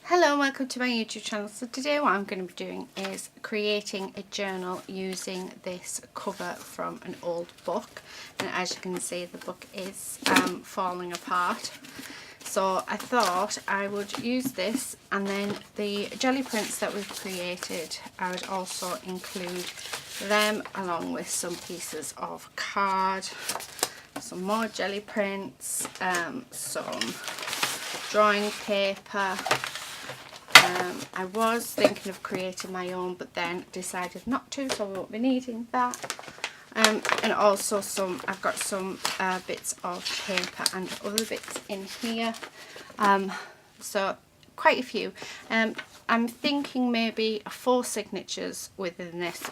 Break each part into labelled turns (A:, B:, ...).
A: Hello and welcome to my YouTube channel. So today what I'm going to be doing is creating a journal using this cover from an old book, and as you can see the book is falling apart. So I thought I would use this, and then the jelly prints that we've created I would also include them along with some pieces of card, some more jelly prints, some drawing paper. I was thinking of creating my own, but then decided not to, so we won't be needing that. And also I've got some bits of paper and other bits in here. So quite a few. I'm thinking maybe 4 signatures within this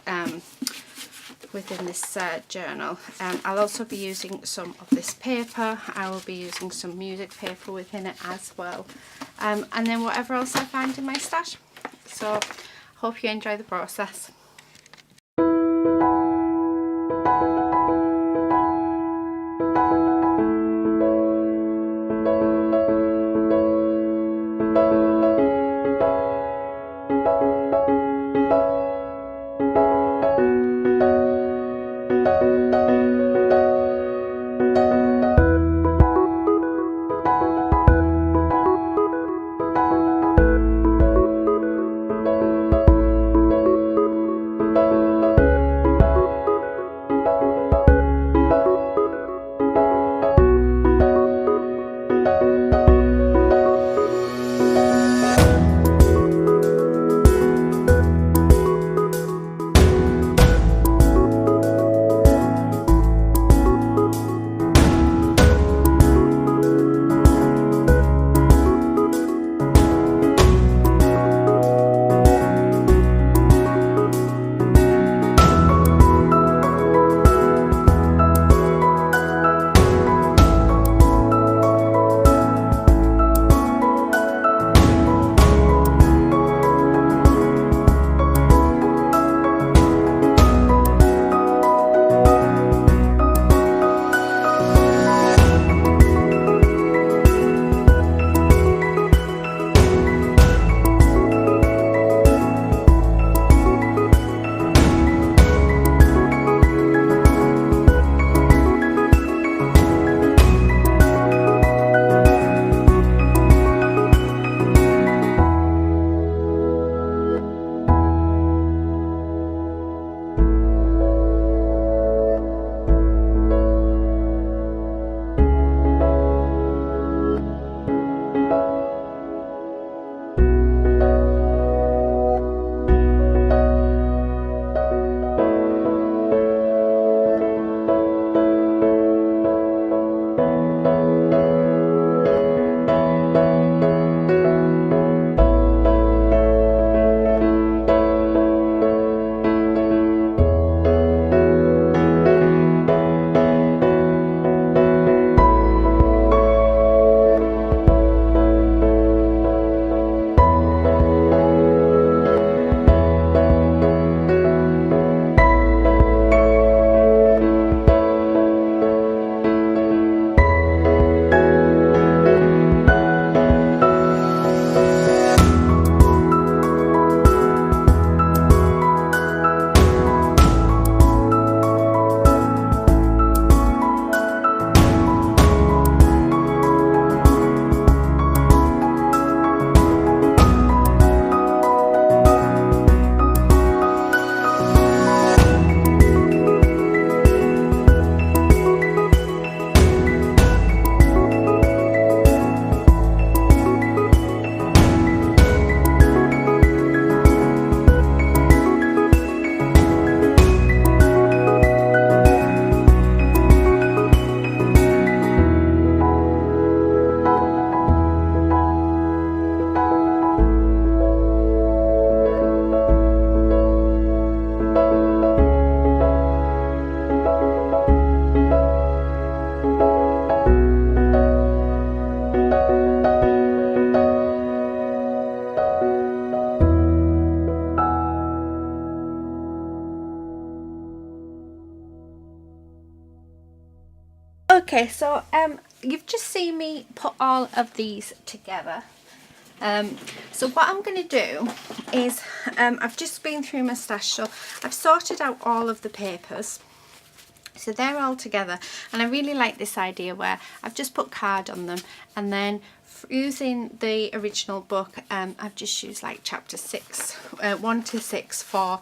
A: journal. I'll also be using some of this paper. I will be using some music paper within it as well, and then whatever else I find in my stash. So hope you enjoy the process. Okay, so you've just seen me put all of these together, So what I'm going to do is, I've just been through my stash, so I've sorted out all of the papers. So they're all together, and I really like this idea where I've just put card on them, and then using the original book, I've just used like chapter 6, 1 to 6 for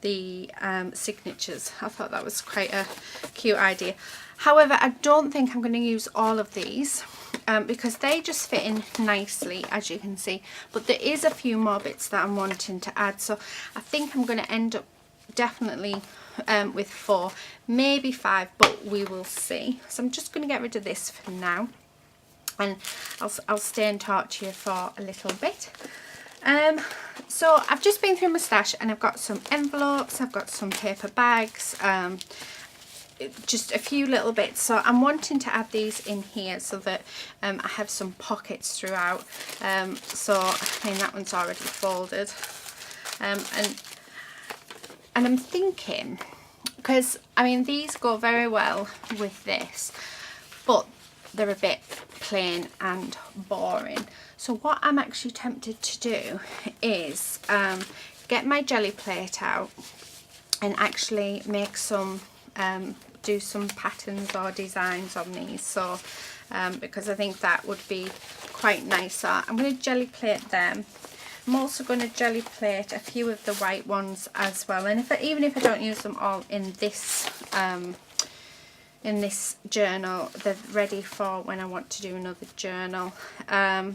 A: the signatures. I thought that was quite a cute idea. However, I don't think I'm going to use all of these because they just fit in nicely, as you can see, but there is a few more bits that I'm wanting to add, so I think I'm going to end up definitely with 4, maybe 5, but we will see. So I'm just going to get rid of this for now, and I'll stay and talk to you for a little bit. So I've just been through my stash, and I've got some envelopes, I've got some paper bags, just a few little bits, so I'm wanting to add these in here so that I have some pockets throughout. So I mean, that one's already folded, and I'm thinking, because I mean these go very well with this, but they're a bit plain and boring. So what I'm actually tempted to do is get my jelly plate out and actually make some, do some patterns or designs on these. So because I think that would be quite nice. So I'm going to jelly plate them. I'm also going to jelly plate a few of the white ones as well, and even if I don't use them all in this journal, they're ready for when I want to do another journal. I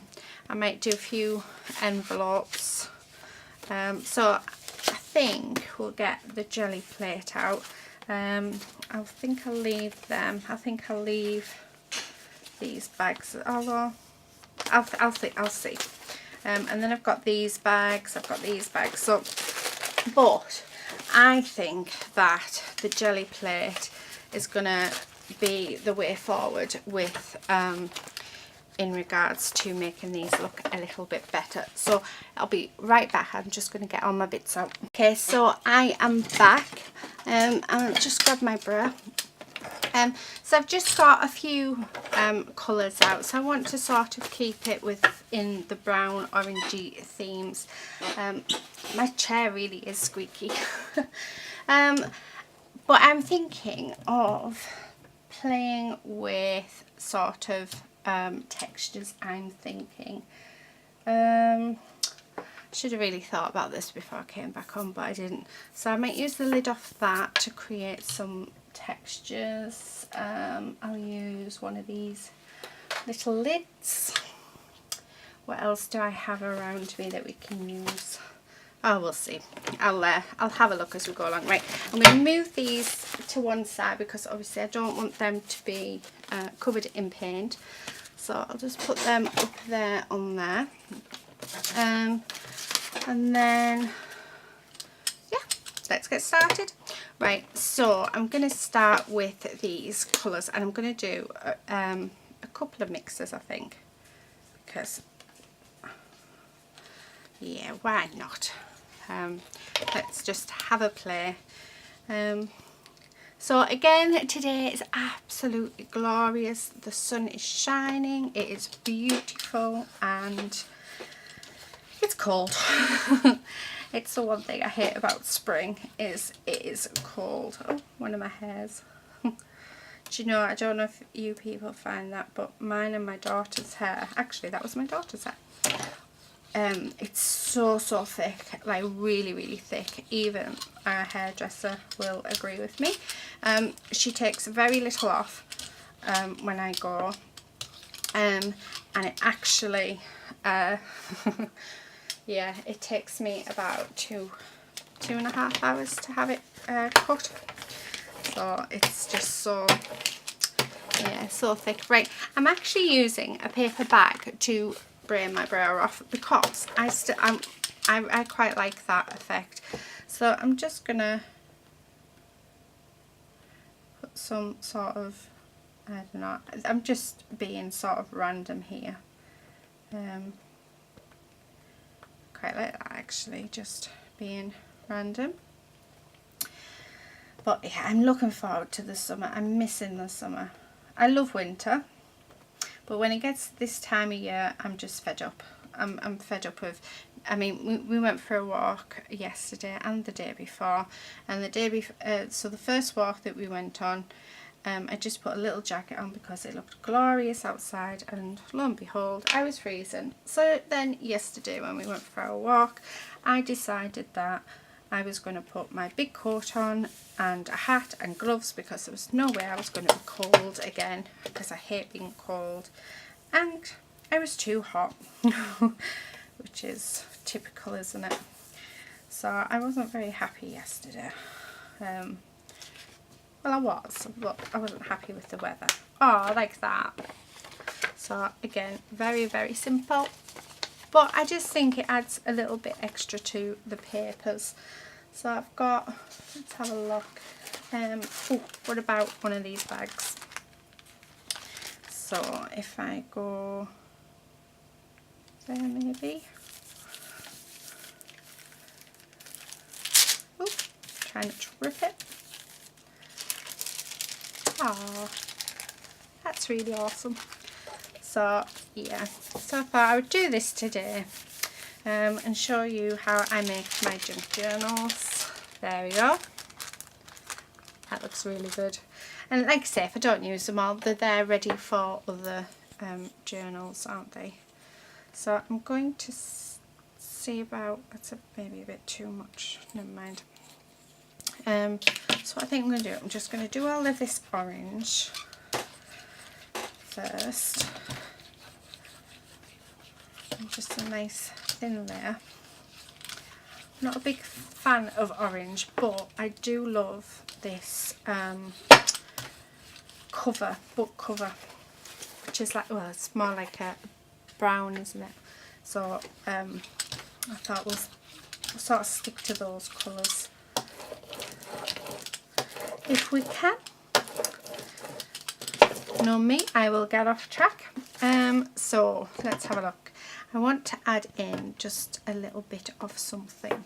A: might do a few envelopes, so I think we'll get the jelly plate out. I think I'll leave them. I think I'll leave these bags, although I'll see. And then I've got these bags, so, but I think that the jelly plate is gonna be the way forward with in regards to making these look a little bit better. So I'll be right back. I'm just going to get all my bits out. Okay, so I am back. I'll just grab my Brayer. So I've just got a few colours out, so I want to sort of keep it within the brown orangey themes. My chair really is squeaky. But I'm thinking of playing with sort of textures. I'm thinking should have really thought about this before I came back on, but I didn't. So I might use the lid off that to create some textures. I'll use one of these little lids. What else do I have around me that we can use? Oh, we'll see. I'll have a look as we go along. Right, I'm going to move these to one side because obviously I don't want them to be covered in paint. So I'll just put them up there on there. And then, yeah, let's get started. Right, so I'm going to start with these colours, and I'm going to do a couple of mixes, I think, because, yeah, why not? Let's just have a play. So again, today is absolutely glorious. The sun is shining, it is beautiful, and it's cold. It's the one thing I hate about spring, is it is cold. Oh, one of my hairs. Do you know, I don't know if you people find that, but mine and my daughter's hair, actually that was my daughter's hair, it's so thick, like really thick. Even our hairdresser will agree with me. She takes very little off when I go, and it actually yeah, it takes me about two and a half hours to have it cut. So it's just so, yeah, so thick. Right, I'm actually using a paper bag to brayer my Brayer off because I quite like that effect. So I'm just gonna put some sort of, I don't know, I'm just being sort of random here. Quite like that actually, just being random. But yeah, I'm looking forward to the summer. I'm missing the summer. I love winter, but when it gets this time of year, I'm just fed up. I'm fed up with, I mean, we went for a walk yesterday and the day before, and the day before, so the first walk that we went on, I just put a little jacket on because it looked glorious outside, and lo and behold, I was freezing. So then yesterday when we went for our walk, I decided that I was going to put my big coat on and a hat and gloves because there was no way I was going to be cold again, because I hate being cold, and I was too hot, which is typical, isn't it? So I wasn't very happy yesterday. Well, I was, but I wasn't happy with the weather. Oh, like that. So again, very, very simple. But I just think it adds a little bit extra to the papers. So I've got, let's have a look. Oh, what about one of these bags? So if I go there, maybe. Oh, try not to rip it. Oh, that's really awesome. So yeah, so I thought I would do this today and show you how I make my junk journals. There we go. That looks really good. And like I say, if I don't use them all, they're there ready for other journals, aren't they? So I'm going to see about, that's maybe a bit too much, never mind. So what I think I'm going to do, I'm just going to do all of this orange first. And just a nice thin layer. I'm not a big fan of orange, but I do love this cover, book cover, which is like, well, it's more like a brown, isn't it? So I thought we'll sort of stick to those colours if we can. Know me, I will get off track. So let's have a look. I want to add in just a little bit of something.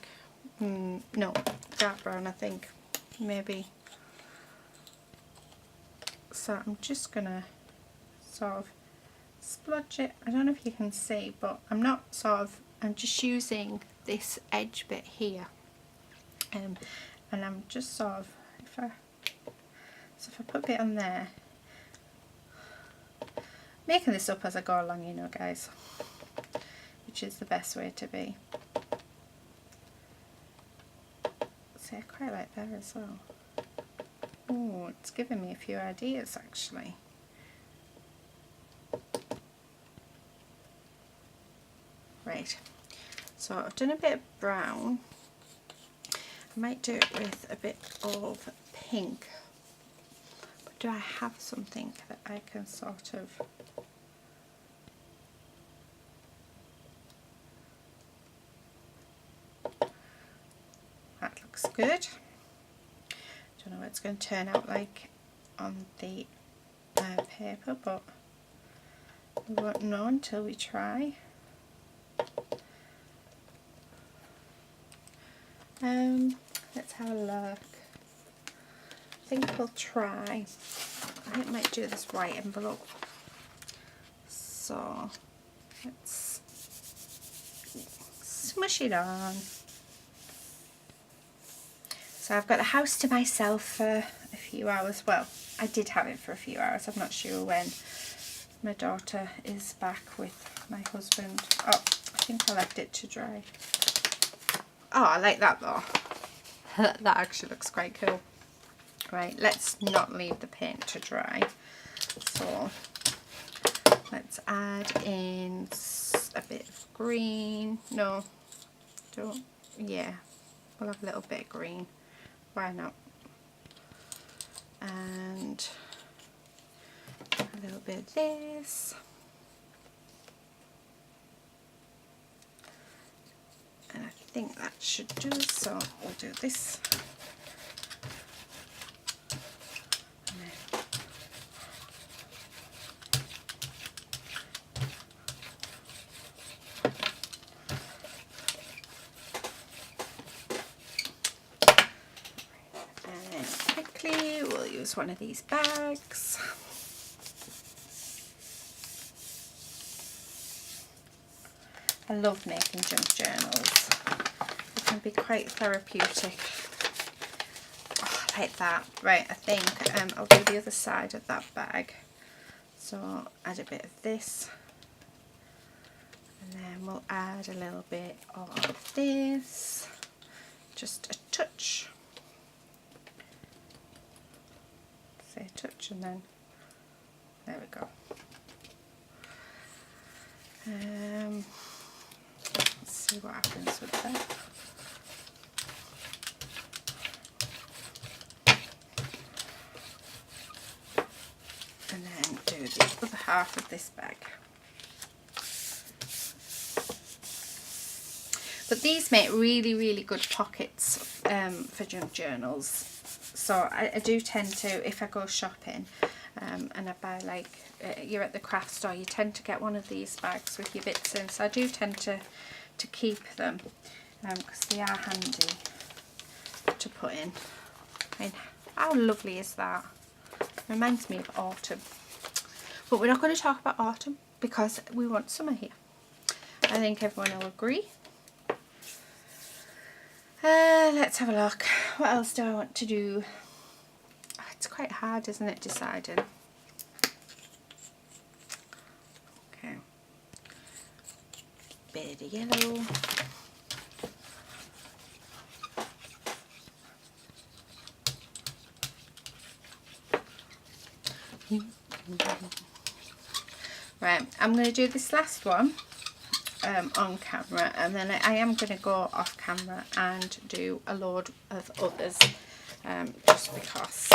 A: No, dark brown, I think, maybe. So I'm just gonna sort of splodge it. I don't know if you can see, but I'm not sort of, I'm just using this edge bit here, and I'm just sort of, if I put a bit on there, making this up as I go along, you know, guys, which is the best way to be. See, I quite like that as well. Oh, it's giving me a few ideas actually. Right, so I've done a bit of brown. I might do it with a bit of pink, but do I have something that I can sort of, that looks good. Don't know what it's going to turn out like on the paper, but we won't know until we try. Let's have a look. I think we'll try. I think I might do this white envelope. So let's smush it on. So I've got the house to myself for a few hours. Well, I did have it for a few hours. I'm not sure when. My daughter is back with my husband. Oh, I think I left it to dry. Oh, I like that though. That actually looks quite cool. Right, let's not leave the paint to dry. So let's add in a bit of green. No, don't. Yeah, we'll have a little bit of green. Why not? And a little bit of this. And I think that should do, so we'll do this. And then quickly we'll use one of these bags. I I love making junk journals. It can be quite therapeutic. Oh, I like that. Right, I think I'll do the other side of that bag. So add a bit of this. And then we'll add a little bit of this. Just a touch. Say a touch and then there we go. Let's see what happens with that. And then do the other half of this bag. But these make really good pockets for junk journals. So I do tend to, if I go shopping and I buy, like, you're at the craft store, you tend to get one of these bags with your bits in. So I do tend to keep them because they are handy to put in. I mean, how lovely is that? Reminds me of autumn. But we're not going to talk about autumn because we want summer here. I think everyone will agree. Let's have a look. What else do I want to do? Oh, it's quite hard, isn't it, deciding? Okay. Bit of yellow. Right, I'm going to do this last one on camera, and then I am going to go off camera and do a load of others, just because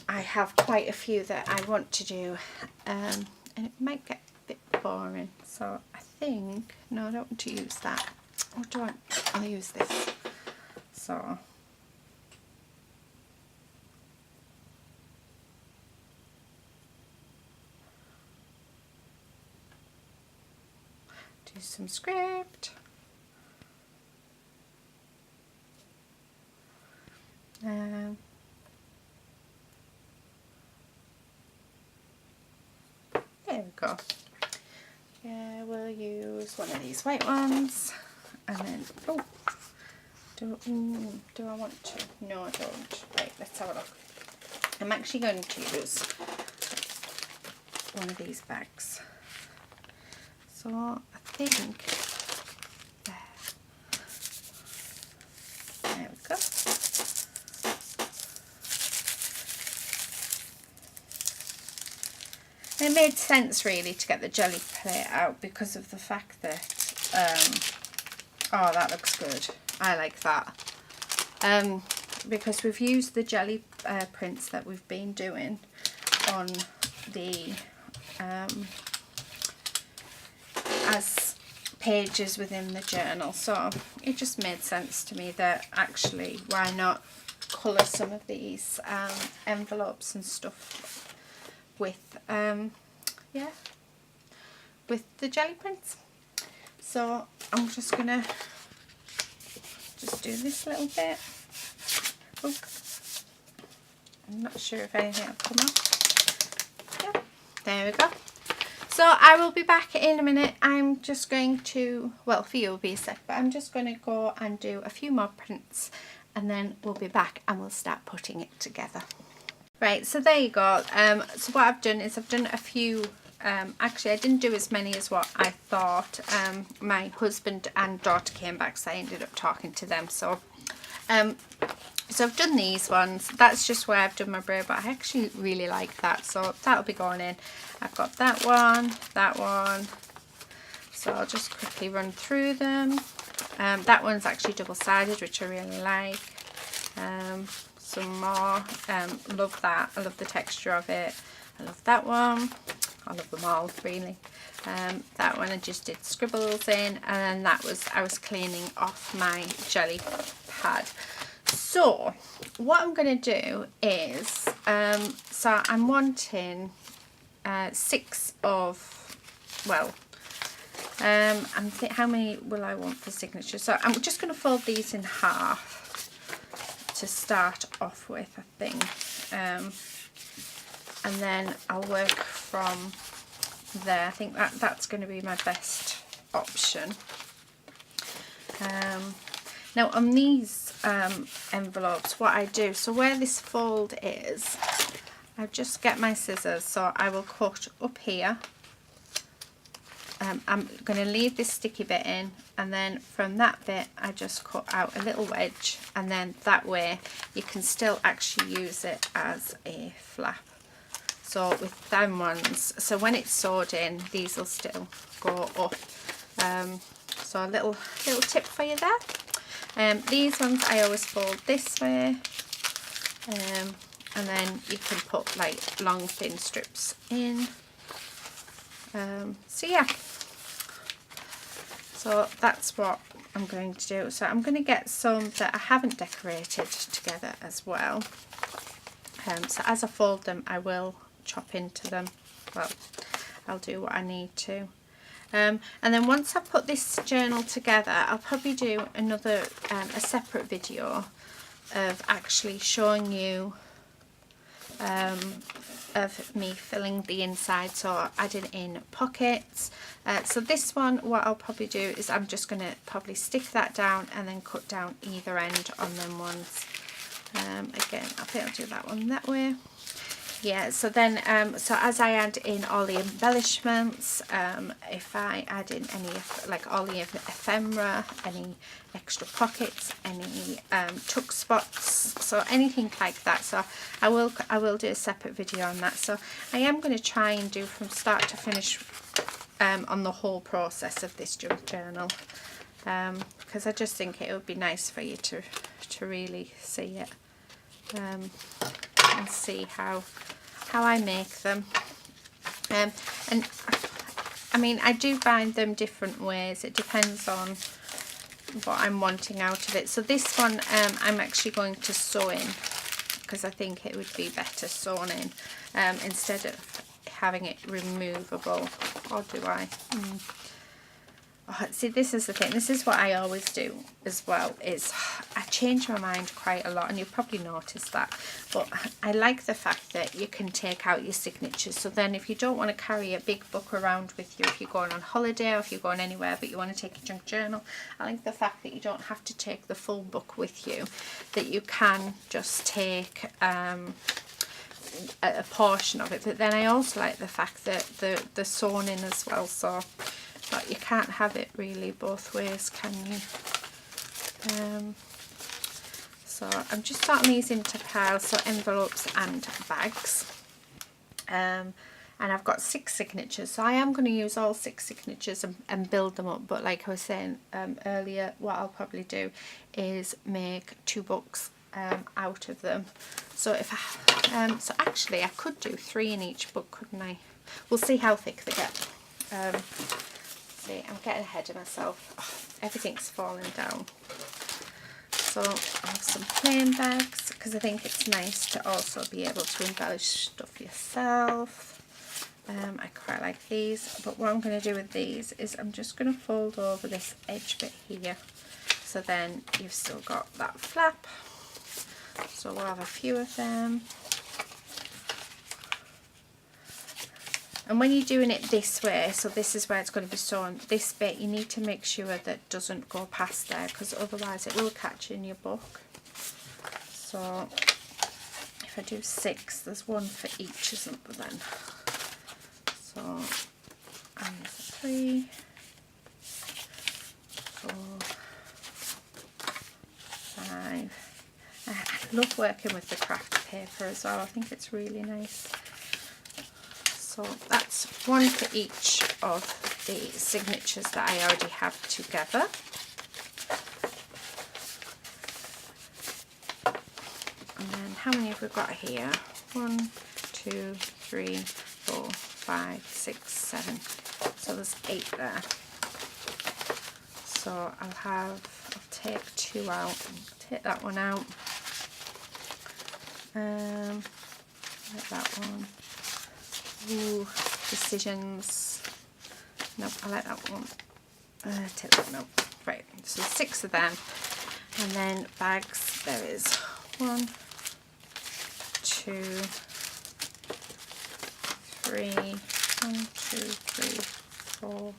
A: I have quite a few that I want to do, and it might get a bit boring. So I think, no, I don't want to use that. What do I want? I'll use this. So do some script. There we go. Yeah, we'll use one of these white ones, and then do I want to? No, I don't. Right, let's have a look. I'm actually going to use one of these bags. So I think there we go. It made sense really to get the jelly plate out because of the fact that oh, that looks good. I like that. Because we've used the jelly prints that we've been doing on the as pages within the journal, so it just made sense to me that actually why not colour some of these envelopes and stuff with yeah, with the jelly prints. So I'm just gonna do this little bit. Oh, I'm not sure if anything will come off. Yeah, there we go. So I will be back in a minute. I'm just going to, well, for you will be a sec, but I'm just going to go and do a few more prints, and then we'll be back and we'll start putting it together. Right, so there you go. So what I've done is I've done a few, actually I didn't do as many as what I thought. My husband and daughter came back, so I ended up talking to them. So I've done these ones. That's just where I've done my brayer, but I actually really like that, so that'll be going in. I've got that one, so I'll just quickly run through them. That one's actually double-sided, which I really like. Some more. Love that. I love the texture of it. I love that one. I love them all really. That one I just did scribbles in, and then that was, I was cleaning off my jelly pad. So what I'm going to do is, so I'm wanting 6 of, well, how many will I want for signature? So I'm just going to fold these in half to start off with, I think, and then I'll work from there. I think that's going to be my best option. Now on these envelopes, what I do, so where this fold is, I just get my scissors, so I will cut up here. I'm going to leave this sticky bit in, and then from that bit I just cut out a little wedge, and then that way you can still actually use it as a flap. So with them ones, so when it's sewed in, these will still go up. So a little tip for you there. These ones I always fold this way, and then you can put like long thin strips in. So yeah, so that's what I'm going to do. So I'm going to get some that I haven't decorated together as well. So as I fold them, I will chop into them. Well, I'll do what I need to. And then once I put this journal together, I'll probably do another a separate video of actually showing you of me filling the inside, so adding in pockets. So this one, what I'll probably do is I'm just going to probably stick that down and then cut down either end on them ones. Again, I think I'll do that one that way. Yeah, so then so as I add in all the embellishments, if I add in any like all the ephemera, any extra pockets, any tuck spots, so anything like that, so I will do a separate video on that. So I am going to try and do from start to finish on the whole process of this junk journal, because I just think it would be nice for you to really see it. And see how I make them, and I mean I do bind them different ways. It depends on what I'm wanting out of it. So this one I'm actually going to sew in, because I think it would be better sewn in instead of having it removable. Or do I? Oh, see, this is the thing, this is what I always do as well, is I change my mind quite a lot, and you've probably noticed that, but I like the fact that you can take out your signatures. So then if you don't want to carry a big book around with you, if you're going on holiday or if you're going anywhere but you want to take a junk journal, I like the fact that you don't have to take the full book with you, that you can just take a portion of it. But then I also like the fact that the sewn in as well, so but you can't have it really both ways, can you? So I'm just sorting these into piles, so envelopes and bags. And I've got 6 signatures, so I am going to use all 6 signatures and build them up. But like I was saying earlier, what I'll probably do is make 2 books out of them. So if I, so actually I could do 3 in each book, couldn't I? We'll see how thick they get. See, I'm getting ahead of myself. Oh, everything's falling down. So I have some plain bags, because I think it's nice to also be able to embellish stuff yourself. I quite like these, but what I'm going to do with these is I'm just going to fold over this edge bit here, so then you've still got that flap. So we'll have a few of them. And when you're doing it this way, so this is where it's going to be sewn, this bit you need to make sure that doesn't go past there, because otherwise it will catch in your book. So if I do 6, there's 1 for each, isn't there then? So and 3, 4, 5. I love working with the craft paper as well. I think it's really nice. So that's 1 for each of the signatures that I already have together. And then how many have we got here? 1, 2, 3, 4, 5, 6, 7. So there's 8 there. So I'll take 2 out. Take that one out. Like that one. Ooh, decisions. Nope, I like that one. Take that one out. Right, so 6 of them. And then bags, there is 1, 2, 3, 1, 2, 3, 4,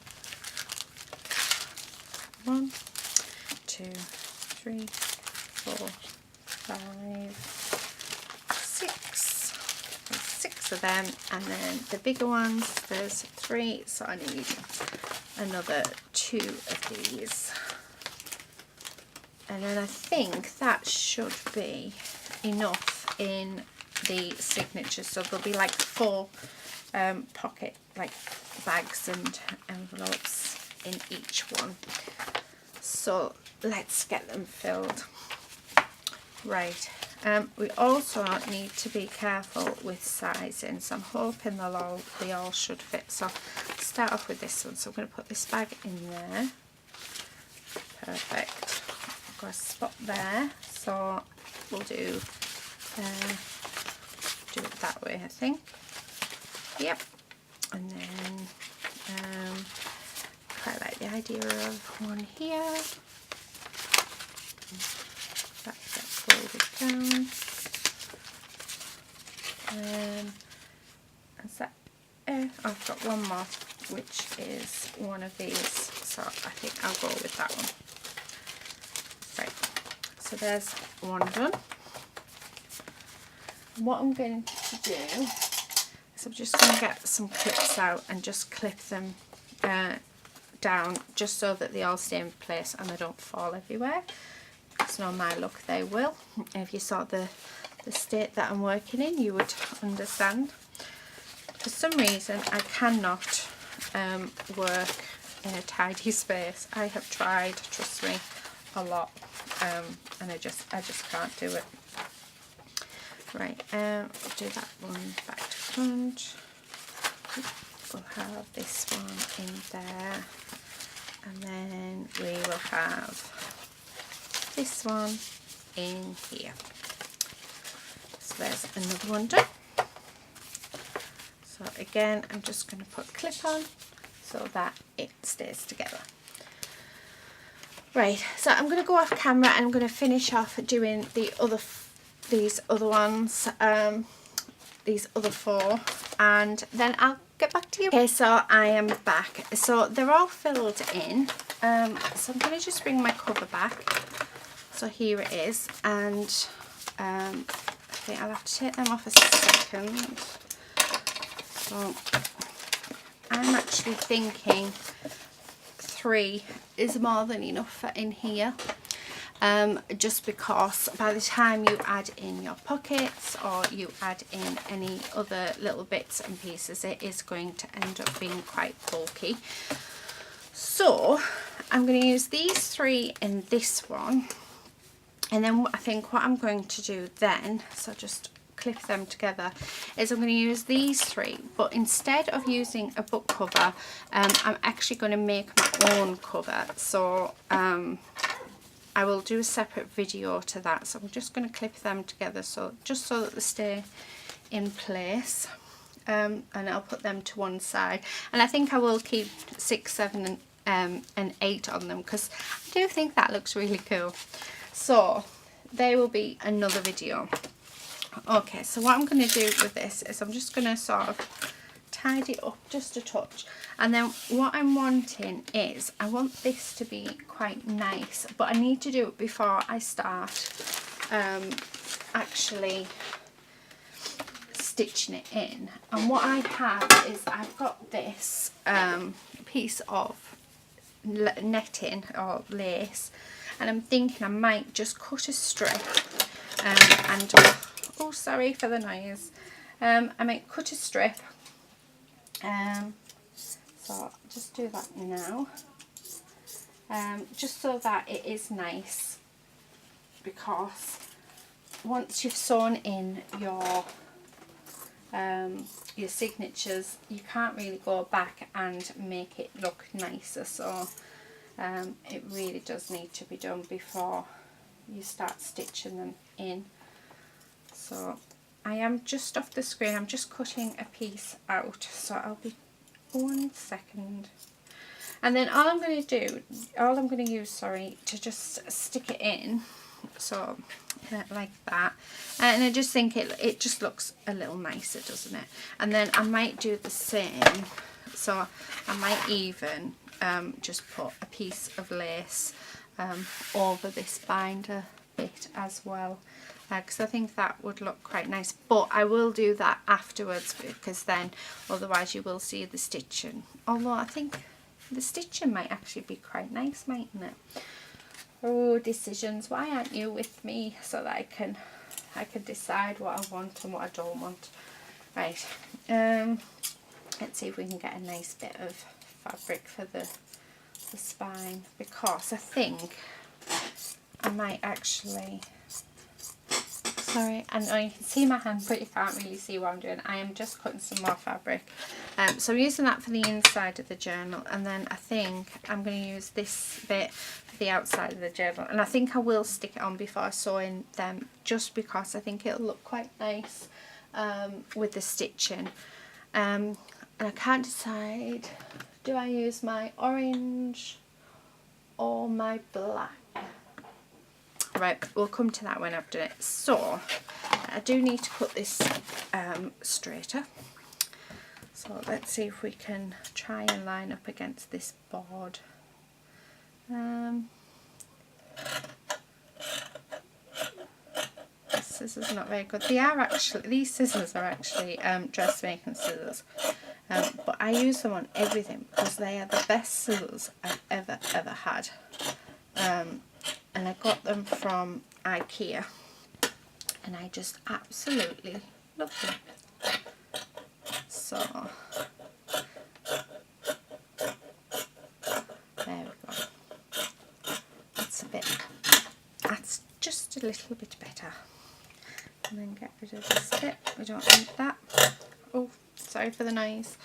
A: 1, 2, 3, 4, 5, 6. There's 6 of them, and then the bigger ones, there's 3, so I need another 2 of these. And then I think that should be enough in the signatures, so there'll be like 4 pocket like bags and envelopes in each one. So let's get them filled. Right, we also need to be careful with sizing, so I'm hoping they all should fit. So start off with this one, so I'm going to put this bag in there. Perfect. I've got a spot there, so we'll do it that way, I think. Yep. And then quite like the idea of one here. That gets folded down. Is that? I've got one more, which is one of these. So I think I'll go with that one. Right. So there's one done. What I'm going to do is I'm just going to get some clips out and just clip them down, just so that they all stay in place and they don't fall everywhere. Because on my luck they will. If you saw the state that I'm working in, you would understand. For some reason I cannot work in a tidy space. I have tried, trust me, a lot, and I just can't do it. Right, we'll do that one back to front. We'll have this one in there, and then we will have this one in here. So there's another one done. So again, I'm just going to put a clip on so that it stays together. Right, so I'm going to go off camera and I'm going to finish off doing these other ones, these other 4, and then I'll get back to you. Okay, so I am back. So they're all filled in. So I'm going to just bring my cover back. So here it is, and I think I'll have to take them off a second. So I'm actually thinking 3 is more than enough for in here. Just because by the time you add in your pockets or you add in any other little bits and pieces, it is going to end up being quite bulky. So I'm going to use these 3 in this one, and then I think what I'm going to do then, so just clip them together, is I'm going to use these 3, but instead of using a book cover, I'm actually going to make my own cover. So I will do a separate video to that. So I'm just going to clip them together, so just so that they stay in place, and I'll put them to one side. And I think I will keep 6, 7 and 8 on them, because I do think that looks really cool. So they will be another video. Okay, so what I'm going to do with this is I'm just going to sort of tidy up just a touch, and then what I'm wanting is I want this to be quite nice, but I need to do it before I start actually stitching it in. And what I have is I've got this piece of netting or lace, and I'm thinking I might just cut a strip and oh, sorry for the noise. I might cut a strip, so I'll just do that now, just so that it is nice, because once you've sewn in your signatures, you can't really go back and make it look nicer. So it really does need to be done before you start stitching them in. So I am just off the screen, I'm just cutting a piece out, so I'll be 1 second. And then all I'm going to use, sorry, to just stick it in, so like that, and I just think it just looks a little nicer, doesn't it? And then I might do the same, so I might even just put a piece of lace over this binder bit as well, because I think that would look quite nice, but I will do that afterwards, because then otherwise you will see the stitching, although I think the stitching might actually be quite nice, mightn't it? Oh, decisions, why aren't you with me so that I can decide what I want and what I don't want. Right, let's see if we can get a nice bit of fabric for the spine, because I think I might actually, sorry, I know you can see my hand but you can't really see what I'm doing. I am just cutting some more fabric, so I'm using that for the inside of the journal, and then I think I'm going to use this bit for the outside of the journal, and I think I will stick it on before I sew in them, just because I think it'll look quite nice with the stitching. And I can't decide, do I use my orange or my black? Right, we'll come to that when I've done it. So I do need to cut this straighter, so let's see if we can try and line up against this board. This scissors are not very good. They are actually, these scissors are actually dressmaking scissors, but I use them on everything because they are the best scissors I've ever had. And I got them from IKEA and I just absolutely love them. So there we go. That's just a little bit better. And then get rid of this bit, we don't need that. Oh, sorry for the noise.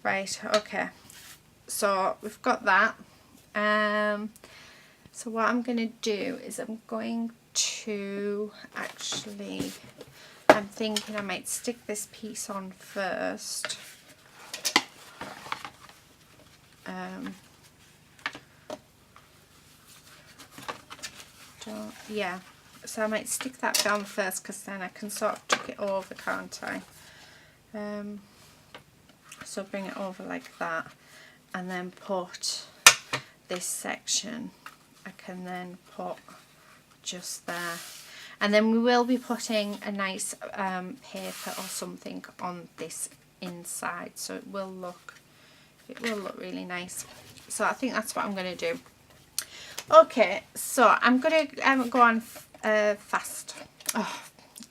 A: Right, okay, so we've got that. So what I'm going to do is I'm going to actually, I'm thinking I might stick this piece on first. Yeah, so I might stick that bit on first, because then I can sort of tuck it over, can't I? So bring it over like that, and then put this section, I can then put just there, and then we will be putting a nice paper or something on this inside, so it will look really nice. So I think that's what I'm going to do. Okay, so I'm going to go on fast. Oh,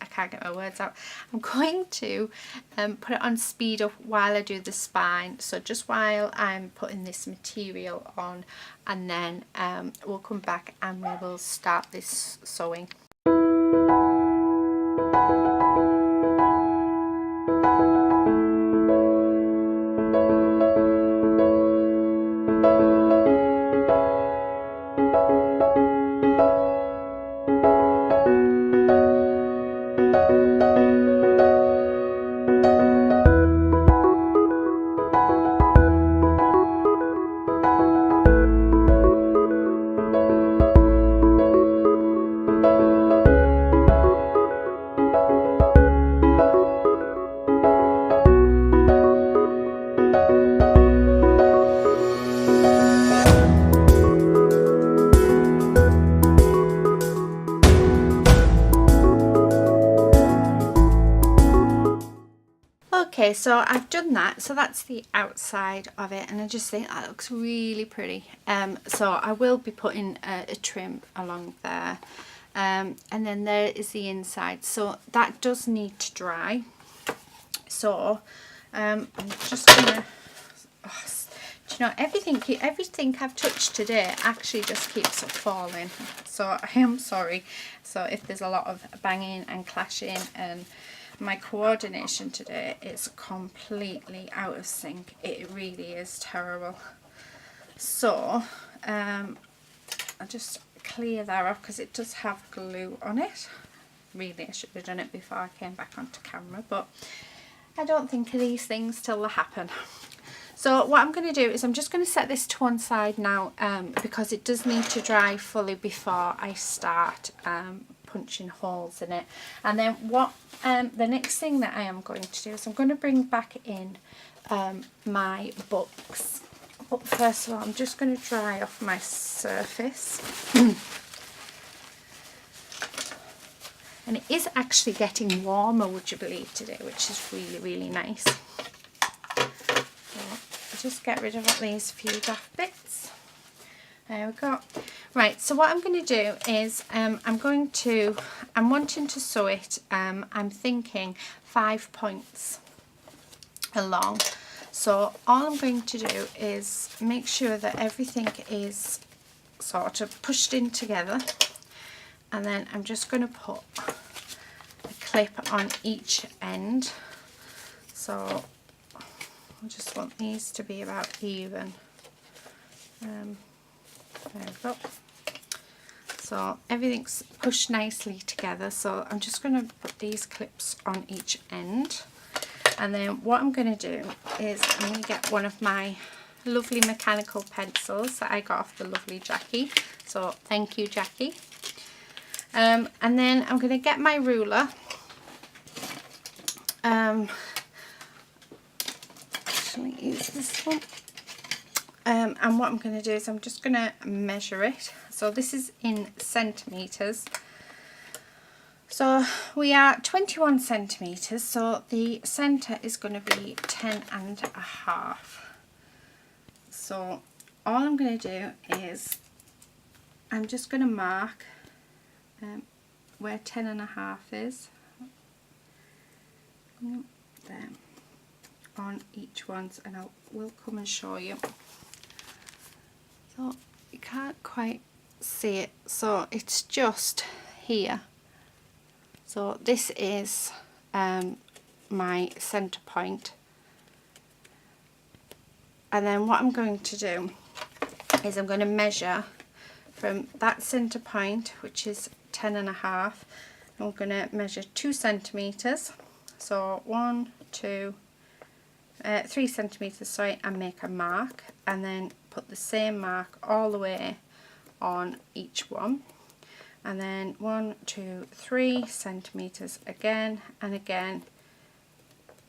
A: I can't get my words out. I'm going to put it on speed up while I do the spine, so just while I'm putting this material on, and then we'll come back and we will start this sewing. Okay, so I've done that, so that's the outside of it, and I just think that looks really pretty. So I will be putting a trim along there, and then there is the inside, so that does need to dry. So I'm just gonna, oh, do you know, everything I've touched today actually just keeps falling, so I am sorry. So if there's a lot of banging and clashing, and my coordination today is completely out of sync. It really is terrible. So I'll just clear that off because it does have glue on it. Really, I should have done it before I came back onto camera, but I don't think of these things till they happen. So what I'm going to do is I'm just going to set this to one side now, because it does need to dry fully before I start punching holes in it. And then what the next thing that I am going to do is I'm going to bring back in my books. But first of all, I'm just going to dry off my surface. And it is actually getting warmer, would you believe, today, which is really, really nice. So I'll just get rid of at least a few daft bits. There we go. Right, so what I'm going to do is I'm wanting to sew it, I'm thinking 5 points along. So all I'm going to do is make sure that everything is sort of pushed in together. And then I'm just going to put a clip on each end. So I just want these to be about even. There we go. So everything's pushed nicely together. So I'm just going to put these clips on each end. And then what I'm going to do is I'm going to get one of my lovely mechanical pencils that I got off the lovely Jackie. So thank you, Jackie. And then I'm going to get my ruler. Actually use this one. And what I'm going to do is I'm just going to measure it. So this is in centimetres. So we are 21 centimetres. So the centre is going to be 10.5. So all I'm going to do is I'm just going to mark where 10.5 is there on each one, and I will come and show you. So you can't quite see it, so it's just here. So this is my centre point, and then what I'm going to do is I'm going to measure from that centre point, which is 10.5, and we're going to measure 2 centimetres. So 3 centimetres, sorry, and make a mark, and then put the same mark all the way on each one, and then 1, 2, 3 centimetres again and again.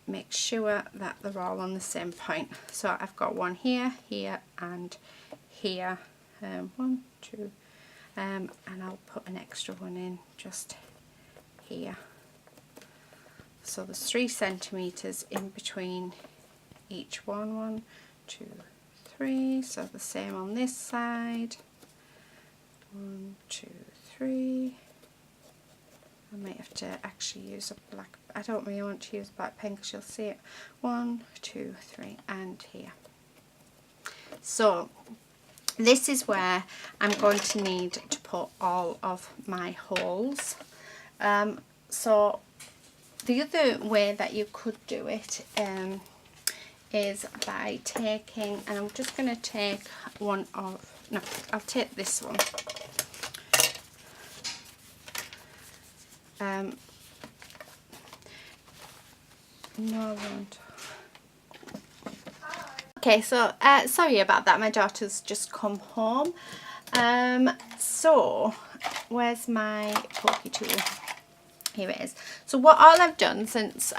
A: Make sure that they're all on the same point. So I've got one here, here, and here. 1, 2, and I'll put an extra one in just here. So there's 3 centimetres in between each one. 1, 2, 3. So the same on this side. 1, 2, 3. I might have to actually use a black. I don't really want to use black pen because you'll see it. 1, 2, 3, and here. So this is where I'm going to need to put all of my holes. So the other way that you could do it is by taking, and I'm just going to take one of, no, I'll take this one. No, I won't. Okay, so sorry about that, my daughter's just come home. So where's my pokey tool? Here it is. So what all I've done since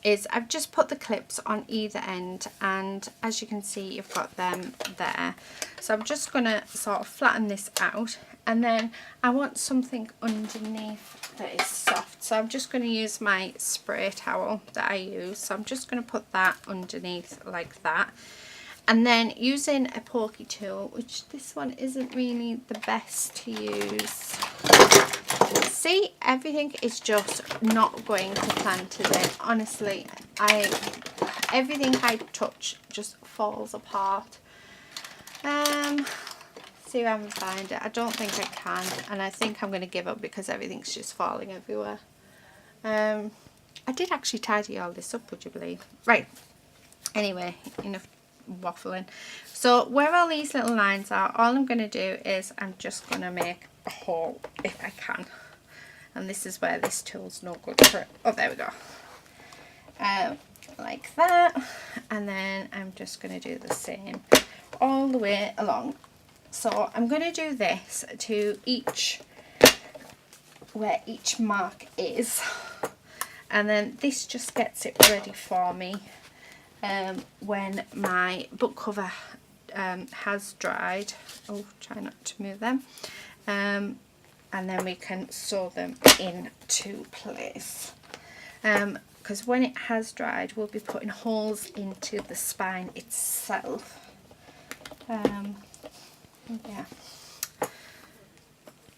A: is I've just put the clips on either end, and as you can see you've got them there. So I'm just going to sort of flatten this out, and then I want something underneath that is soft. So I'm just going to use my spray towel that I use. So I'm just going to put that underneath like that. And then using a pokey tool, which this one isn't really the best to use. See, everything is just not going to plan today. Honestly, everything I touch just falls apart. See if I can find it. I don't think I can, and I think I'm going to give up because everything's just falling everywhere. I did actually tidy all this up, would you believe? Right. Anyway, enough waffling. So where all these little lines are, all I'm going to do is I'm just going to make a hole if I can. And this is where this tool's no good for it. Oh, there we go. Like that. And then I'm just going to do the same all the way along. So I'm going to do this to where each mark is. And then this just gets it ready for me when my book cover has dried, oh, try not to move them, and then we can sew them into place. Because when it has dried, we'll be putting holes into the spine itself. Yeah,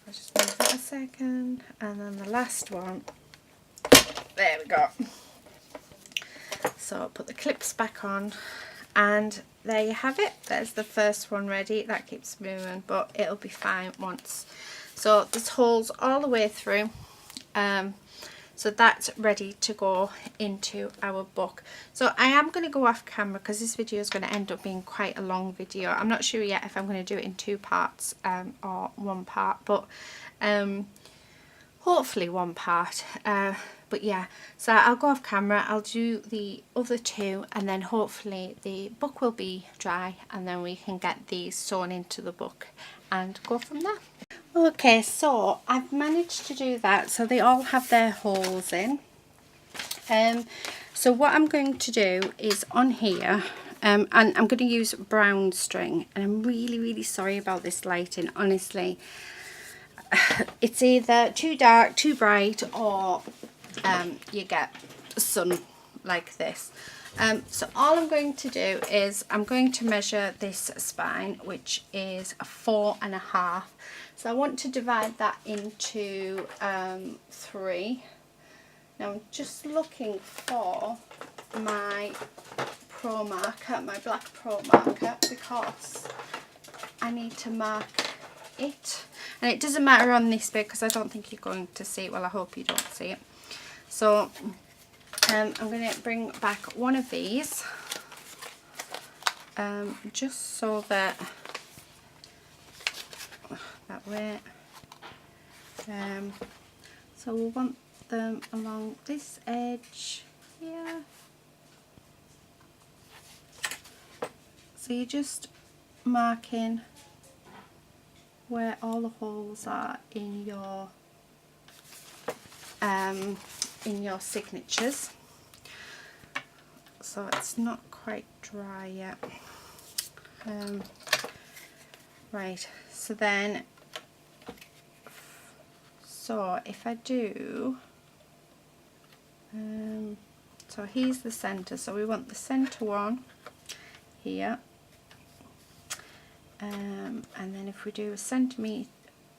A: I'll just move that a second, and then the last one, there we go. So I'll put the clips back on, and there you have it. There's the first one ready. That keeps moving, but it'll be fine once. So there's holes all the way through. So that's ready to go into our book. So I am going to go off camera because this video is going to end up being quite a long video. I'm not sure yet if I'm going to do it in 2 parts or 1 part, but hopefully 1 part. But yeah, so I'll go off camera, I'll do the other 2, and then hopefully the book will be dry, and then we can get these sewn into the book and go from there. Okay, so I've managed to do that, so they all have their holes in. So what I'm going to do is on here, and I'm going to use brown string, and I'm really sorry about this lighting, honestly. It's either too dark, too bright, or you get sun like this. So all I'm going to do is I'm going to measure this spine, which is a 4.5. So I want to divide that into 3. Now I'm just looking for my pro marker, my black pro marker, because I need to mark it. And it doesn't matter on this bit because I don't think you're going to see it. Well, I hope you don't see it. So I'm going to bring back one of these, just so that way. So we'll want them along this edge here. So you're just marking where all the holes are in your signatures. So it's not quite dry yet. Right, so then, so if I do, so here's the center, so we want the center one here, and then if we do a centimetre,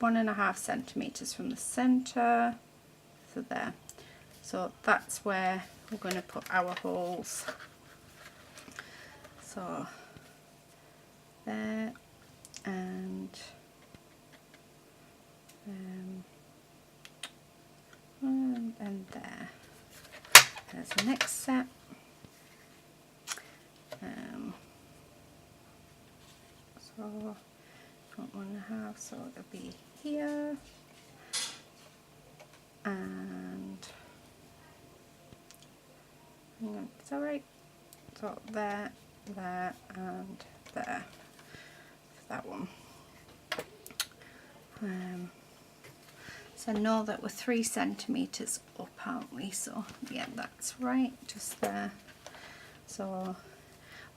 A: 1.5 centimeters from the center, so there, so that's where we're going to put our holes. So there and there. There's the next set. So 1.5, so it'll be here and it's alright. So there, there, and there. That one. So know that we're 3 centimeters up, aren't we? So yeah, that's right, just there. So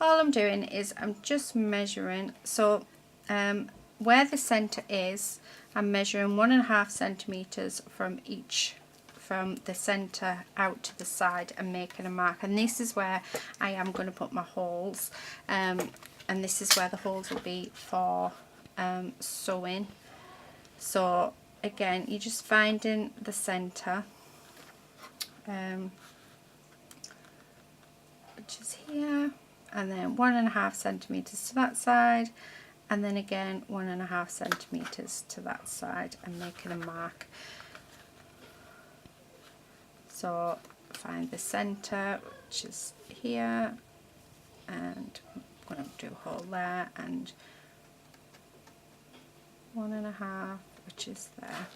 A: all I'm doing is I'm just measuring. So where the center is, I'm measuring 1.5 centimeters from the center out to the side and making a mark. And this is where I am going to put my holes. And this is where the holes will be for sewing. So again, you're just finding the center, which is here, and then 1.5 centimeters to that side, and then again 1.5 centimeters to that side, and making a mark. So find the center, which is here, and I'm going to do a hole there, and 1.5, which is there.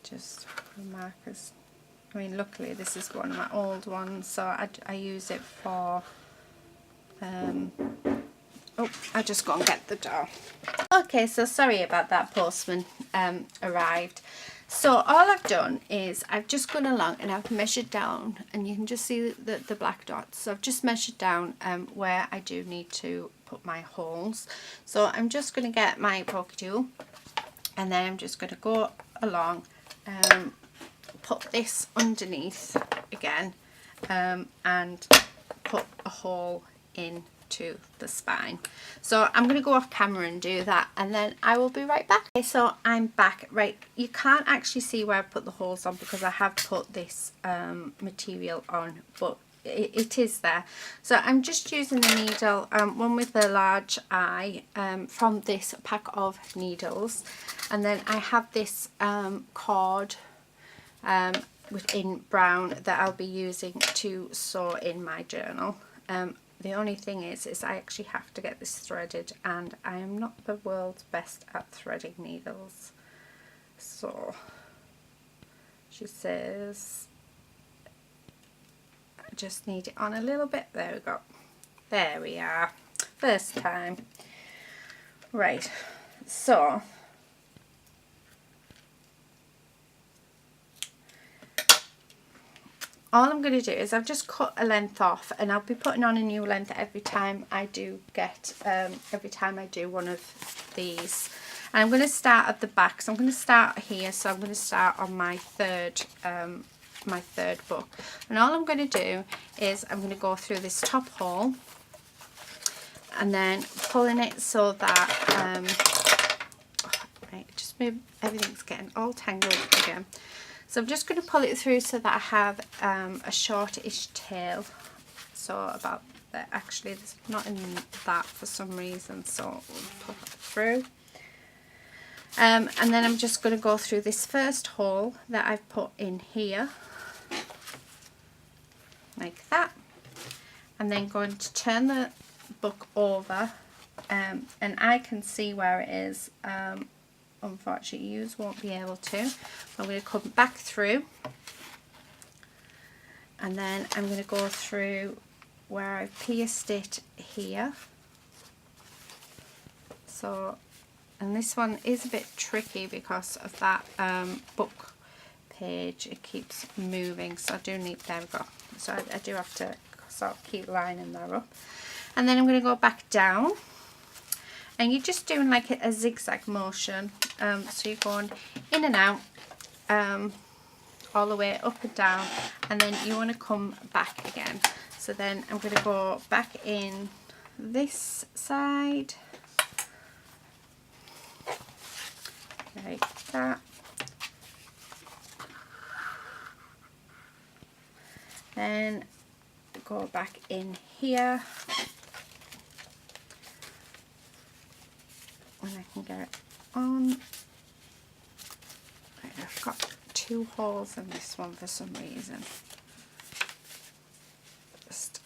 A: Just the markers. I mean, luckily this is one of my old ones, so I use it for Oh, I just go and get the door. Okay, so sorry about that, postman arrived. So all I've done is I've just gone along and I've measured down, and you can just see the black dots. So I've just measured down where I do need to put my holes. So I'm just going to get my poker tool, and then I'm just going to go along, put this underneath again, and put a hole in to the spine. So I'm going to go off camera and do that, and then I will be right back. Okay, so I'm back. Right, you can't actually see where I put the holes on because I have put this material on, but it is there. So I'm just using the needle, one with the large eye, from this pack of needles, and then I have this cord in brown that I'll be using to sew in my journal. The only thing is I actually have to get this threaded, and I am not the world's best at threading needles. So she says I just need it on a little bit. There we go. There we are. First time. Right, so all I'm going to do is I've just cut a length off, and I'll be putting on a new length every time I do one of these. And I'm going to start at the back, so I'm going to start here. So I'm going to start on my third book, and all I'm going to do is I'm going to go through this top hole and then pulling it so that right, just move, everything's getting all tangled again. So I'm just going to pull it through so that I have a shortish tail. So about there. Actually, there's not in that for some reason, so we'll pull that through. And then I'm just going to go through this first hole that I've put in here, like that. And then going to turn the book over, and I can see where it is. Unfortunately, you won't be able to. I'm going to come back through, and then I'm going to go through where I've pierced it here. So, and this one is a bit tricky because of that book page. It keeps moving, so I do need, there we go. So I do have to sort of keep lining that up. And then I'm going to go back down. And you're just doing like a zigzag motion, so you're going in and out, all the way up and down, and then you want to come back again. So then I'm going to go back in this side, like that. Then go back in here. When I can get it on. Right, I've got two holes in this one for some reason. Just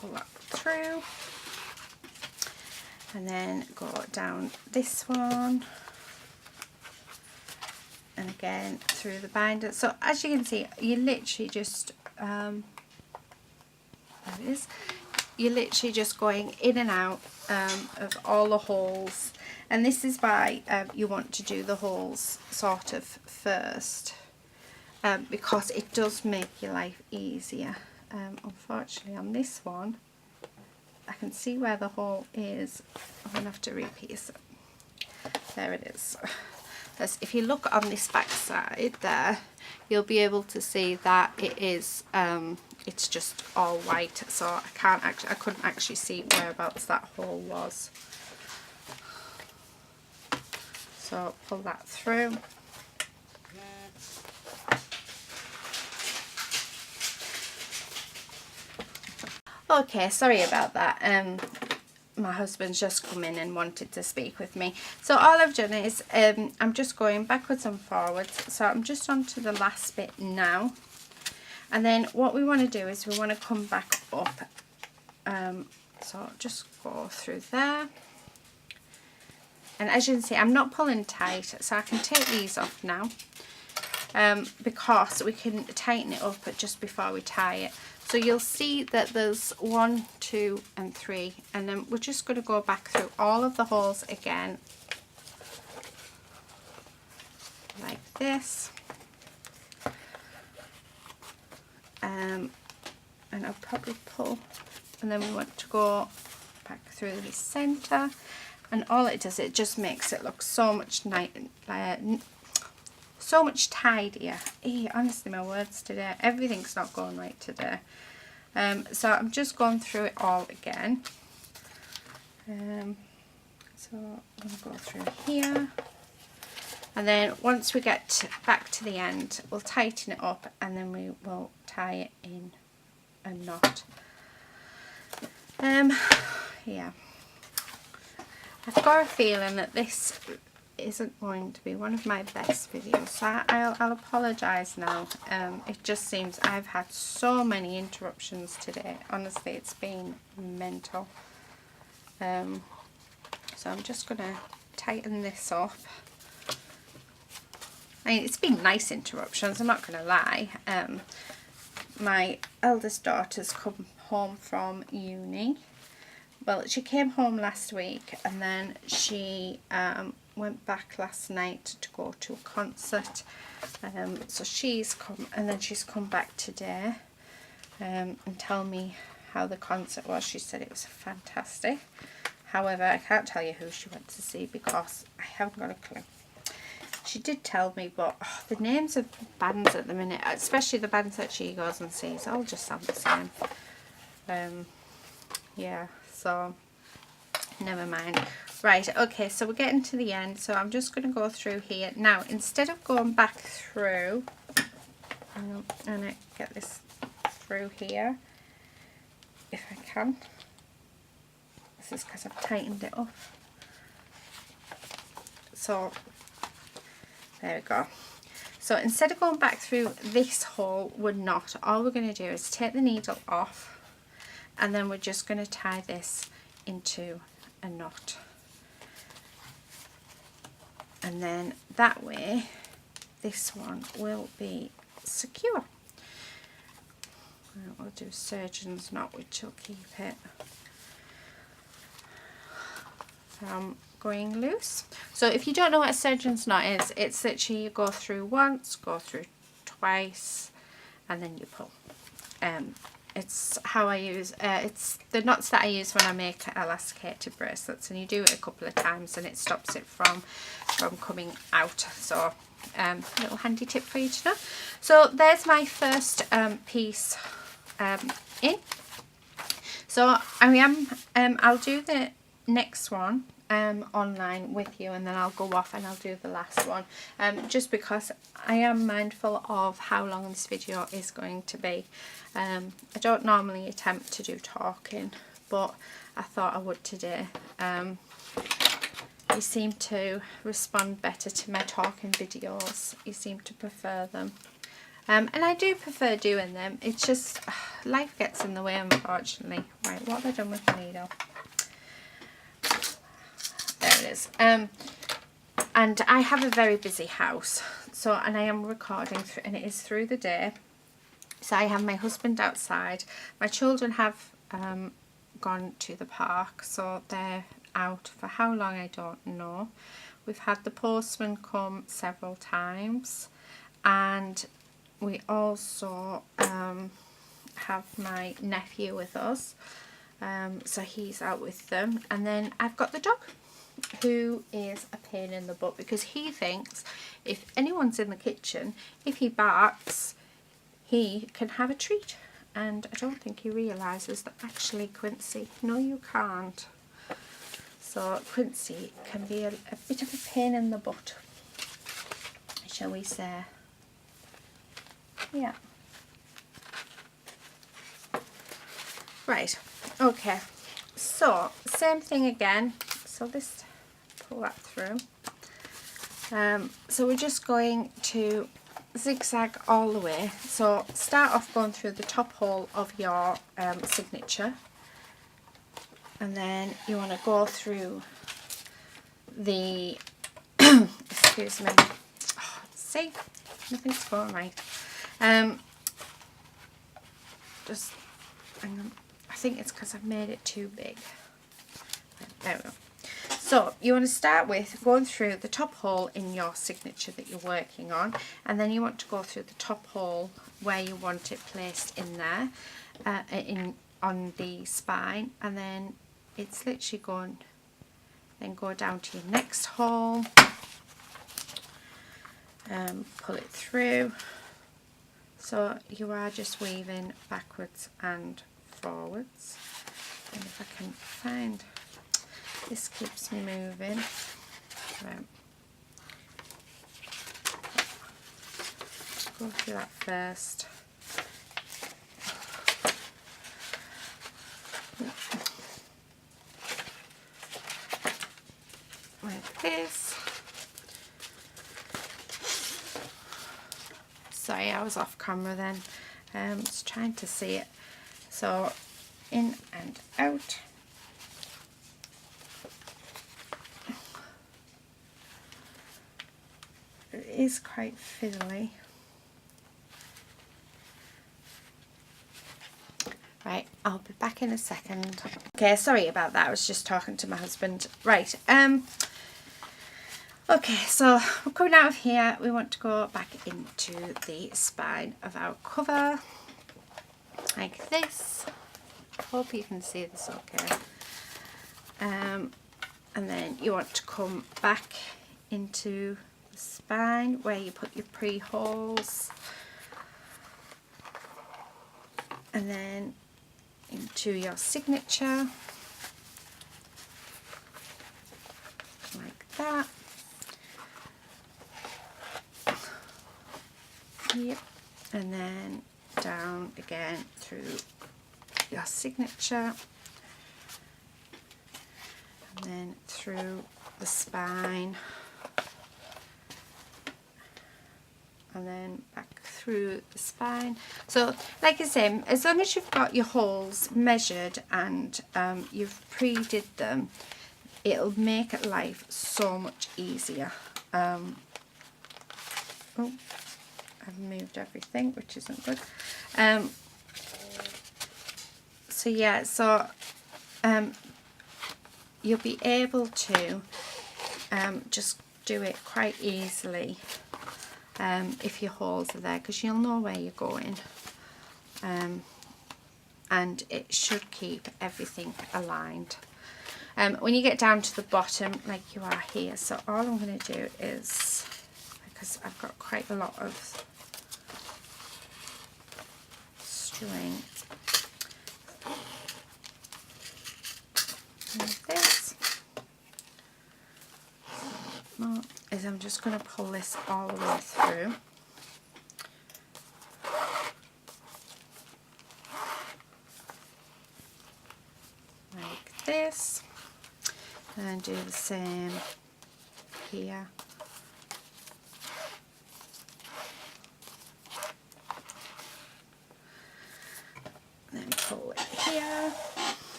A: pull that through, and then go down this one, and again through the binder. So as you can see, you literally just there it is. You're literally just going in and out of all the holes, and this is why you want to do the holes sort of first, because it does make your life easier. Unfortunately on this one I can see where the hole is. I'm going to have to repiece it. There it is. Because if you look on this back side there, you'll be able to see that it is it's just all white, so I couldn't actually see whereabouts that hole was. So pull that through. Okay, sorry about that. My husband's just come in and wanted to speak with me. So all I've done is I'm just going backwards and forwards. So I'm just on to the last bit now. And then what we want to do is we want to come back up. So just go through there. And as you can see, I'm not pulling tight, so I can take these off now. because we can tighten it up just before we tie it. So you'll see that there's 1, 2 and 3, and then we're just going to go back through all of the holes again, like this. And I'll probably pull, and then we want to go back through the center, and all it does, it just makes it look so much so much tidier. Honestly, my words today, everything's not going right today. So I'm just going through it all again. So I'm going to go through here, and then once we get back to the end, we'll tighten it up, and then we will tie it in a knot. Yeah, I've got a feeling that this isn't going to be one of my best videos, so I'll apologise now. It just seems I've had so many interruptions today. Honestly, it's been mental. So I'm just going to tighten this up. I mean, it's been nice interruptions, I'm not going to lie. My eldest daughter's come home from uni. Well, she came home last week, and then she went back last night to go to a concert. So she's come, and then she's come back today and tell me how the concert was. She said it was fantastic. However, I can't tell you who she went to see because I haven't got a clue. She did tell me, but the names of bands at the minute, especially the bands that she goes and sees, all just sound the same. Yeah, so never mind. Right, okay, so we're getting to the end, so I'm just going to go through here. Now, instead of going back through, I'm going to get this through here, if I can. This is because I've tightened it up. So, there we go. So instead of going back through this hole, we're not. All we're going to do is take the needle off, and then we're just going to tie this into a knot. And then that way, this one will be secure. And we'll do surgeon's knot, which will keep it from going loose. So if you don't know what a surgeon's knot is, it's literally you go through once, go through twice, and then you pull. It's how I use, it's the knots that I use when I make elasticated bracelets, and you do it a couple of times and it stops it from coming out. So little handy tip for you to know. So there's my first piece in. So I'll do the next one online with you, and then I'll go off and I'll do the last one, just because I am mindful of how long this video is going to be. I don't normally attempt to do talking, but I thought I would today. You seem to respond better to my talking videos. You seem to prefer them, and I do prefer doing them. It's just life gets in the way, unfortunately. Right, what have I done with the needle? There it is. And I have a very busy house, so, and I am recording and it is through the day. So I have my husband outside. My children have gone to the park, so they're out for how long I don't know. We've had the postman come several times, and we also have my nephew with us, so he's out with them. And then I've got the dog, who is a pain in the butt because he thinks if anyone's in the kitchen, if he barks, he can have a treat. And I don't think he realises that actually, Quincy, no you can't. So Quincy can be a bit of a pain in the butt, shall we say. Yeah. Right, okay, so same thing again. So this, pull that through. So we're just going to zigzag all the way. So start off going through the top hole of your signature, and then you want to go through the excuse me, see, nothing's going right. Just hang on. I think it's because I've made it too big. There we go. So you want to start with going through the top hole in your signature that you're working on, and then you want to go through the top hole where you want it placed in there, on the spine, and then it's literally going, then go down to your next hole, pull it through. So you are just weaving backwards and forwards, and if I can find, this keeps me moving. Go through that first. Like this. Sorry, I was off camera then. Just trying to see it. So in and out. It is quite fiddly. Right, I'll be back in a second. Okay, sorry about that. I was just talking to my husband. Right, okay, so we're coming out of here. We want to go back into the spine of our cover, like this. Hope you can see this okay. And then you want to come back into the spine where you put your pre-holes, and then into your signature, like that. Yep, and then down again through your signature, and then through the spine, and then back through the spine. So like I say, as long as you've got your holes measured and you've pre-did them, it'll make life so much easier. Oh, I've moved everything, which isn't good. So yeah, so you'll be able to just do it quite easily if your holes are there, because you'll know where you're going, and it should keep everything aligned. When you get down to the bottom, like you are here, so all I'm going to do is, because I've got quite a lot of string, like this, is I'm just going to pull this all the way through. Like this, and do the same here. Then pull it here.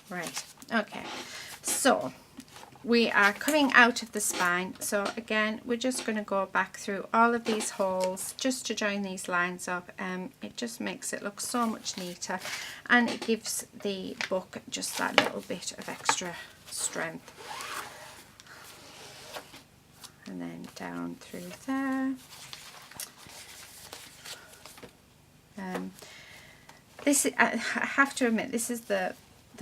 A: Right, okay, so we are coming out of the spine, so again we're just going to go back through all of these holes just to join these lines up. It just makes it look so much neater, and it gives the book just that little bit of extra strength. And then down through there. This is, I have to admit, this is the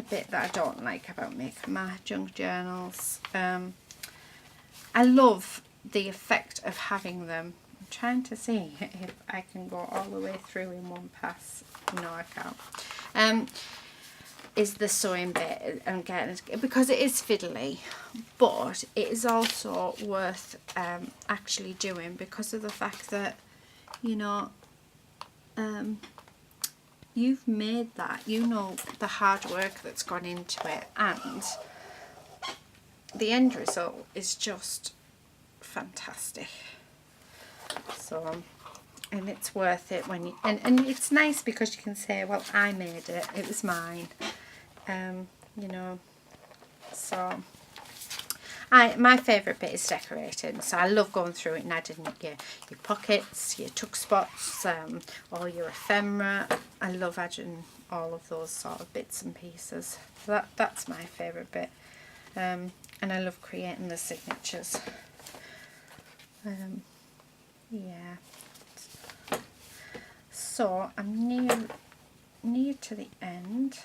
A: bit that I don't like about making my junk journals. I love the effect of having them. I'm trying to see if I can go all the way through in one pass. No, I can't. Is the sewing bit and getting it, because it is fiddly, but it is also worth actually doing, because of the fact that, you know, you've made that, you know the hard work that's gone into it, and the end result is just fantastic. So, and it's worth it when you, and it's nice because you can say, well, I made it, it was mine, you know. So My favourite bit is decorating, so I love going through it and adding your pockets, your tuck spots, or your ephemera. I love adding all of those sort of bits and pieces. So that's my favourite bit, and I love creating the signatures. Yeah. So I'm near to the end.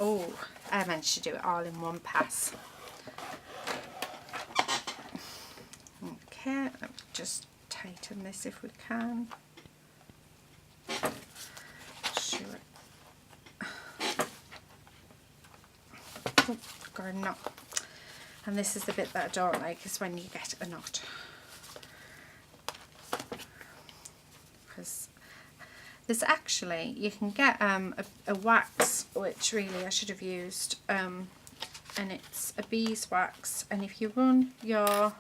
A: Oh, I managed to do it all in one pass. Okay, let me just tighten this if we can. Sure. Oh, got a knot. And this is the bit that I don't like, is when you get a knot. Because there's actually, you can get a wax, which really I should have used, and it's a beeswax, and if you run your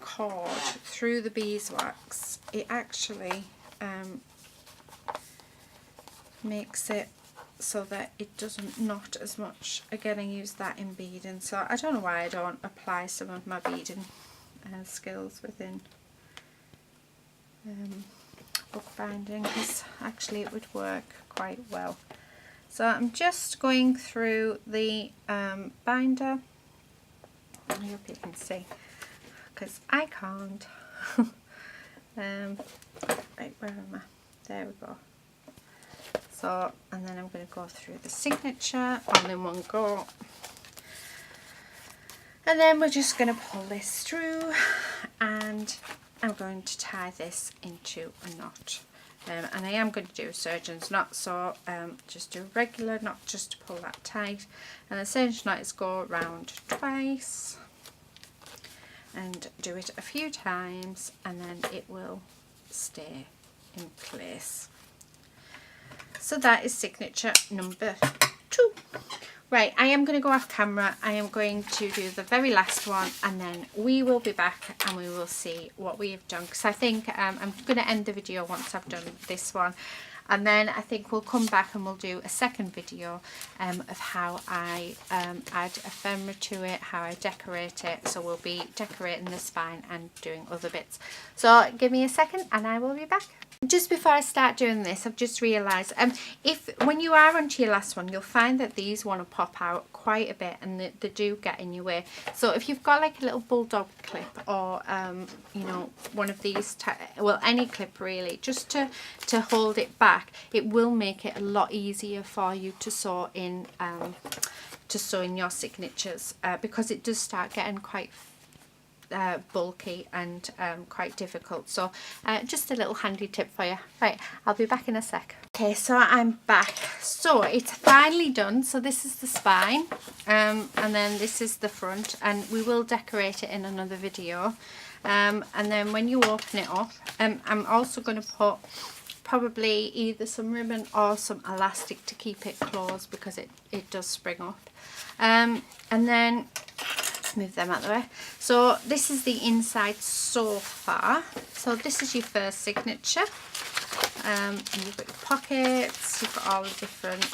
A: cord through the beeswax, it actually makes it so that it doesn't knot as much. Again, I use that in beading, so I don't know why I don't apply some of my beading skills within bookbinding, because actually it would work quite well. So I'm just going through the binder. I hope you can see, because I can't. Right, where am I? There we go. So, and then I'm going to go through the signature all in one go. And then we're just going to pull this through, and I'm going to tie this into a knot. And I am going to do a surgeon's knot, so just do a regular knot just to pull that tight. And the surgeon's knot is go around twice and do it a few times, and then it will stay in place. So that is signature number 2. Right, I am going to go off camera. I am going to do the very last one, and then we will be back and we will see what we have done, because I think I'm going to end the video once I've done this one, and then I think we'll come back and we'll do a second video of how I add ephemera to it, how I decorate it. So we'll be decorating the spine and doing other bits. So give me a second and I will be back. Just before I start doing this, I've just realised, when you are onto your last one, you'll find that these want to pop out quite a bit, and they do get in your way. So if you've got like a little bulldog clip, or you know, one of these, well, any clip really, just to hold it back, it will make it a lot easier for you to sew in your signatures, because it does start getting quite bulky and quite difficult. So just a little handy tip for you. Right, I'll be back in a sec. Okay, so I'm back. So it's finally done. So this is the spine, and then this is the front, and we will decorate it in another video. And then when you open it up, I'm also going to put probably either some ribbon or some elastic to keep it closed, because it does spring up. And then move them out of the way. So this is the inside so far. So this is your first signature, and you've got your pockets, you've got all the different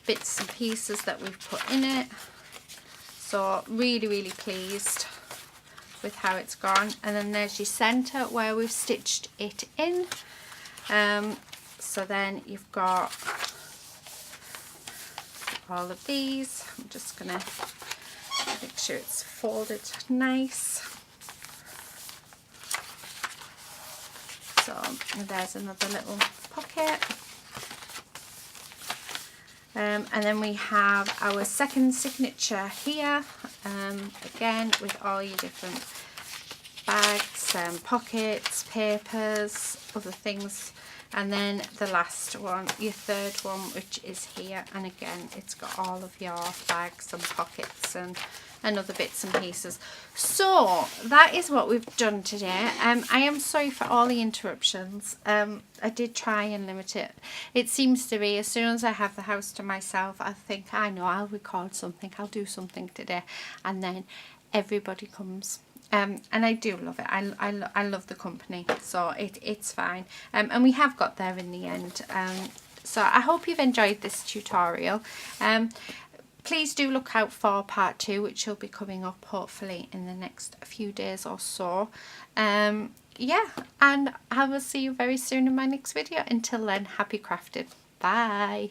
A: bits and pieces that we've put in it. So really pleased with how it's gone. And then there's your centre where we've stitched it in. So then you've got all of these. I'm just gonna make sure it's folded nice. So there's another little pocket. And then we have our second signature here, again with all your different bags, pockets, papers, other things. And then the last one, your third one, which is here, and again it's got all of your bags and pockets and other bits and pieces. So that is what we've done today. I am sorry for all the interruptions. I did try and limit it. It seems to be, as soon as I have the house to myself, I think, I know, I'll record something, I'll do something today, and then everybody comes. And I do love it. I love the company, so it's fine. And we have got there in the end. So I hope you've enjoyed this tutorial. please do look out for part 2, which will be coming up hopefully in the next few days or so. Yeah, and I will see you very soon in my next video. Until then, happy crafting. Bye.